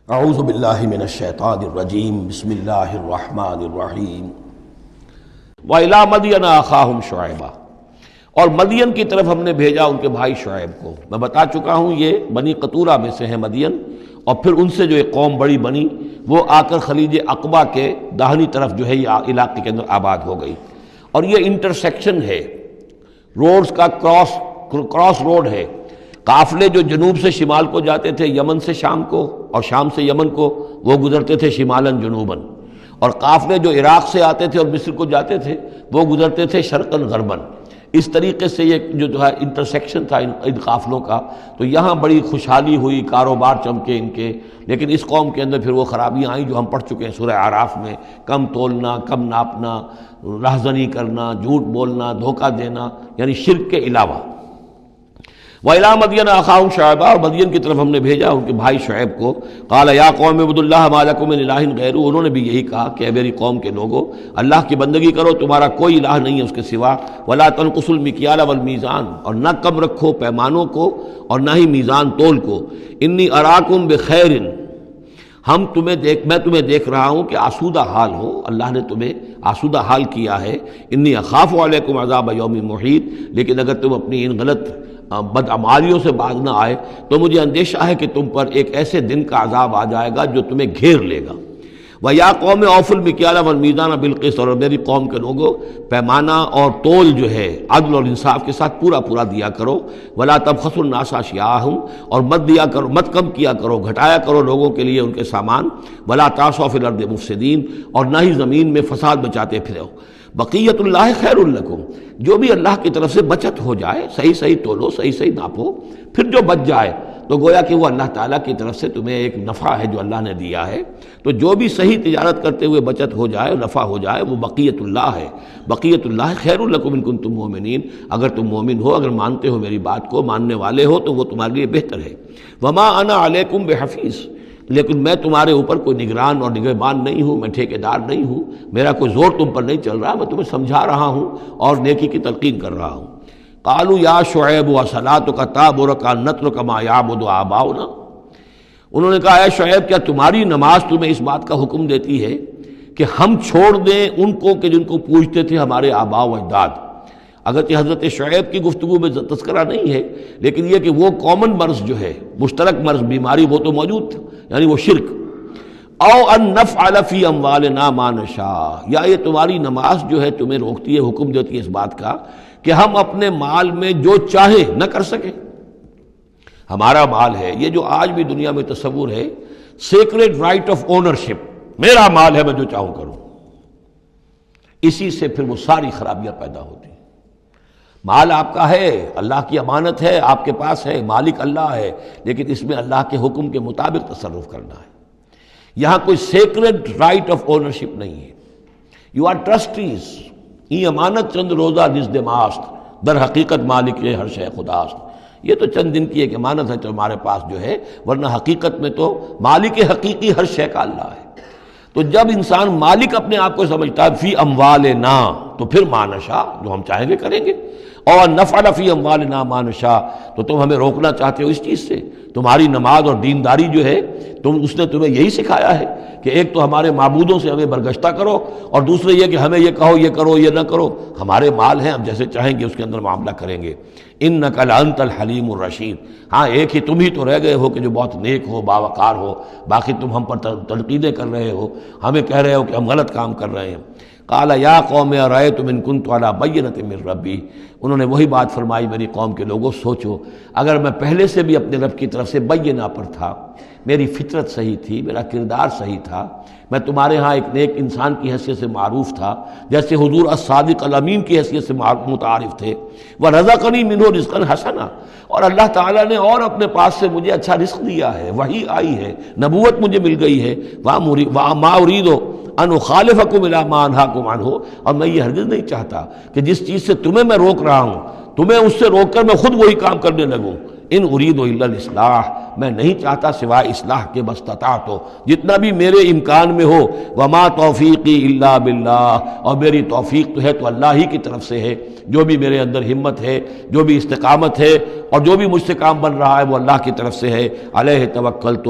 اعوذ باللہ من الشیطان الرجیم بسم اللہ الرحمن الرحیم وَإِلَىٰ مَدْيَنَ أَخَاهُمْ شُعَيْبًا، اور مدین کی طرف ہم نے بھیجا ان کے بھائی شعیب کو۔ میں بتا چکا ہوں یہ بنی قطورہ میں سے ہیں مدین، اور پھر ان سے جو ایک قوم بڑی بنی وہ آ کر خلیج عقبہ کے داہنی طرف جو ہے یہ علاقے کے اندر آباد ہو گئی، اور یہ انٹرسیکشن ہے، روڈز کا کراس روڈ ہے۔ قافلے جو جنوب سے شمال کو جاتے تھے یمن سے شام کو، اور شام سے یمن کو، وہ گزرتے تھے شمالاً جنوباً، اور قافلے جو عراق سے آتے تھے اور مصر کو جاتے تھے وہ گزرتے تھے شرقاً غرباً۔ اس طریقے سے یہ جو ہے انٹرسیکشن تھا ان قافلوں کا، تو یہاں بڑی خوشحالی ہوئی، کاروبار چمکے ان کے۔ لیکن اس قوم کے اندر پھر وہ خرابیاں آئیں جو ہم پڑھ چکے ہیں سورہ اعراف میں، کم تولنا، کم ناپنا، رہزنی کرنا، جھوٹ بولنا، دھوکہ دینا، یعنی شرک کے علاوہ۔ وَإِلَىٰ مَدْيَنَ أَخَاهُمْ شُعَيْبًا، اور مدین کی طرف ہم نے بھیجا ان کے بھائی شعیب کو۔ قَالَ يَا قَوْمِ اعْبُدُوا اللَّهَ مَا لَكُم مِّنْ إِلَٰهٍ غَيْرُهُ، انہوں نے بھی یہی کہا کہ اے میری قوم کے لوگو، اللہ کی بندگی کرو، تمہارا کوئی الہ نہیں ہے اس کے سوا۔ وَلَا تَنْقُصُوا الْمِكْيَالَ وَالْمِيزَانَ، اور نہ کم رکھو پیمانوں کو اور نہ ہی میزان تول کو۔ إِنِّي أَرَاكُمْ بِخَيْرٍ، میں تمہیں دیکھ رہا ہوں کہ آسودہ حال ہو، اللہ نے تمہیں آسودہ حال کیا ہے۔ انی اخاف علیکم عذاب یوم محیط، لیکن اگر تم اپنی ان غلط بدعمالیوں سے باز نہ آئے تو مجھے اندیشہ ہے کہ تم پر ایک ایسے دن کا عذاب آ جائے گا جو تمہیں گھیر لے گا۔ وَيَا قَوْمِ أَوْفُوا الْمِكْيَالَ وَالْمِيزَانَ بِالْقِسْطِ، اور میری قوم کے لوگوں پیمانہ اور تول جو ہے عدل اور انصاف کے ساتھ پورا دیا کرو۔ وَلَا تَبْخَسُوا النَّاسَ أَشْيَاءَهُمْ، اور مت کم کیا کرو، گھٹایا کرو لوگوں کے لیے ان کے سامان۔ وَلَا تَعْثَوْا فِي الْأَرْضِ مُفْسِدِينَ، اور نہ ہی زمین میں فساد مچاتے پھرو۔ بقیت اللہ خیر لکم، جو بھی اللہ کی طرف سے بچت ہو جائے، صحیح تولو، صحیح ناپو، پھر جو بچ جائے تو گویا کہ وہ اللہ تعالیٰ کی طرف سے تمہیں ایک نفع ہے جو اللہ نے دیا ہے۔ تو جو بھی صحیح تجارت کرتے ہوئے بچت ہو جائے، نفع ہو جائے، وہ بقیت اللہ ہے۔ بقیت اللہ خیر لکم ان کنتم مؤمنین، اگر تم مومن ہو، اگر مانتے ہو میری بات کو، ماننے والے ہو تو وہ تمہارے لیے بہتر ہے۔ وما انا علیکم بحفیظ، لیکن میں تمہارے اوپر کوئی نگران اور نگہبان نہیں ہوں، میں ٹھیکیدار نہیں ہوں، میرا کوئی زور تم پر نہیں چل رہا، میں تمہیں سمجھا رہا ہوں اور نیکی کی تلقین کر رہا ہوں۔ قالوا یا شعیب وصلاتک تأمرک ان نترک ما یعبد آباؤنا، انہوں نے کہا اے شعیب، کیا تمہاری نماز تمہیں اس بات کا حکم دیتی ہے کہ ہم چھوڑ دیں ان کو کہ جن کو پوجتے تھے ہمارے آباء و اجداد؟ اگرچہ حضرت شعیب کی گفتگو میں تذکرہ نہیں ہے، لیکن یہ کہ وہ کامن مرض جو ہے، مشترک مرض، بیماری، وہ تو موجود تھا، یعنی وہ شرک۔ او ان نفعل فی اموالنا ما نشاء، یا یہ تمہاری نماز جو ہے تمہیں روکتی ہے، حکم دیتی ہے اس بات کا کہ ہم اپنے مال میں جو چاہے نہ کر سکیں۔ ہمارا مال ہے، یہ جو آج بھی دنیا میں تصور ہے، سیکریڈ رائٹ آف اونرشپ، میرا مال ہے، میں جو چاہوں کروں، اسی سے پھر وہ ساری خرابیاں پیدا ہوتی ہیں۔ مال آپ کا ہے، اللہ کی امانت ہے، آپ کے پاس ہے، مالک اللہ ہے، لیکن اس میں اللہ کے حکم کے مطابق تصرف کرنا ہے۔ یہاں کوئی سیکریڈ رائٹ آف اونرشپ نہیں ہے۔ یو آر ٹرسٹیز، یہ امانت چند روزہ نزد ماست، در حقیقت مالک ہر شے خداست۔ یہ تو چند دن کی ایک امانت ہے تمہارے پاس جو ہے، ورنہ حقیقت میں تو مالک حقیقی ہر شے کا اللہ ہے۔ تو جب انسان مالک اپنے آپ کو سمجھتا ہے فی اموالنا، تو پھر ما نشاء، جو ہم چاہیں گے کریں گے۔ اور نفعل فی اموالنا ما نشاء، تو تم ہمیں روکنا چاہتے ہو اس چیز سے۔ تمہاری نماز اور دینداری جو ہے، اس نے تمہیں یہی سکھایا ہے کہ ایک تو ہمارے معبودوں سے ہمیں برگشتہ کرو، اور دوسرے یہ کہ ہمیں یہ کہو، یہ کرو، یہ نہ کرو۔ ہمارے مال ہیں، ہم جیسے چاہیں گے اس کے اندر معاملہ کریں گے۔ انک لانت الحلیم الرشید، ہاں ایک ہی تم ہی تو رہ گئے ہو کہ جو بہت نیک ہو، باوقار ہو، باقی تم ہم پر تنقیدیں کر رہے ہو، ہمیں کہہ رہے ہو کہ ہم غلط کام کر رہے ہیں۔ قال یا قوم ارأیتم ان کنت علی بینۃ من ربی، انہوں نے وہی بات فرمائی میری قوم کے لوگوں، سوچو اگر میں پہلے سے بھی اپنے رب کی طرف سے بینہ پر تھا، میری فطرت صحیح تھی، میرا کردار صحیح تھا، میں تمہارے ہاں ایک نیک انسان کی حیثیت سے معروف تھا، جیسے حضور الصادق الامین کی حیثیت سے متعارف تھے۔ وَرَزَقَنِي مِنْهُ رِزْقًا حَسَنًا، اور اللہ تعالیٰ نے اور اپنے پاس سے مجھے اچھا رزق دیا ہے، وحی آئی ہے، نبوت مجھے مل گئی ہے۔ وَمَا أُرِيدُ ان اخالفکم الی ما انہاکم عنہ، اور میں یہ ہرگز نہیں چاہتا کہ جس چیز سے تمہیں میں روک رہا ہوں، تمہیں اس سے روک کر میں خود وہی کام کرنے لگوں۔ ان ارید الا الاصلاح، میں نہیں چاہتا سوائے اصلاح کے، بس استطعت، جتنا بھی میرے امکان میں ہو۔ وما توفیقی الا باللہ، اور میری توفیق تو ہے تو اللہ ہی کی طرف سے ہے۔ جو بھی میرے اندر ہمت ہے، جو بھی استقامت ہے، اور جو بھی مجھ سے کام بن رہا ہے وہ اللہ کی طرف سے ہے۔ علیہ توکلت،